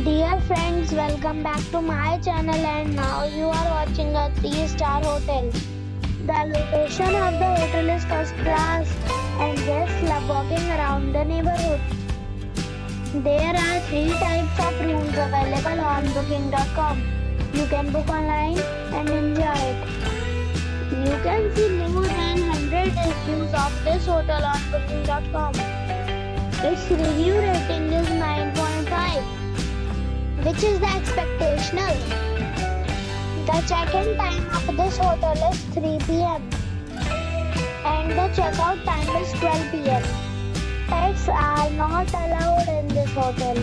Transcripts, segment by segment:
Dear friends, welcome back to my channel and now you are watching a 3-star hotel. The location of the hotel is first class and guests love walking around the neighborhood. There are 3 types of rooms available on booking.com. You can book online and enjoy it. You can see more than 100 reviews of this hotel on booking.com. Its review rating is 9.5. which is the expectational. The check-in time of this hotel is 3 p.m. and the check-out time is 12 p.m. Pets are not allowed in this hotel.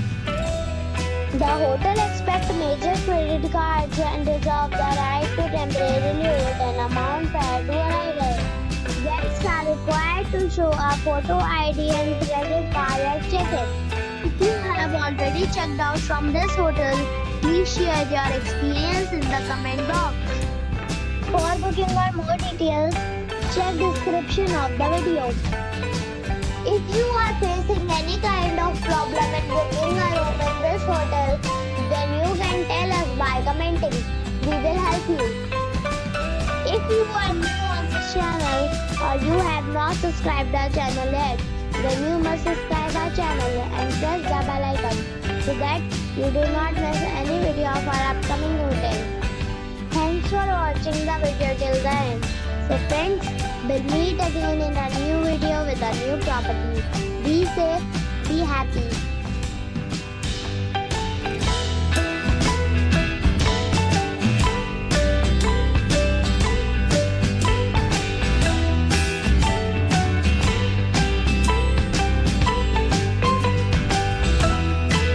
The hotel accepts major credit cards and reserves the right to temporarily hold an amount prior to arrival. Guests are required to show a photo ID and credit card at check-in. If you have already checked out from this hotel, please share your experience in the comment box. For booking or more details, check description of the video. If you are facing any kind of problem in booking a room in this hotel, then you can tell us by commenting. We will help you. If you are new on this channel or you have not subscribed our channel yet, then you must subscribe our channel and press the bell icon so that you do not miss any video of our upcoming hotel. Thanks for watching the video till the end. So friends, we'll meet again in a new video with a new property. Be safe, be happy.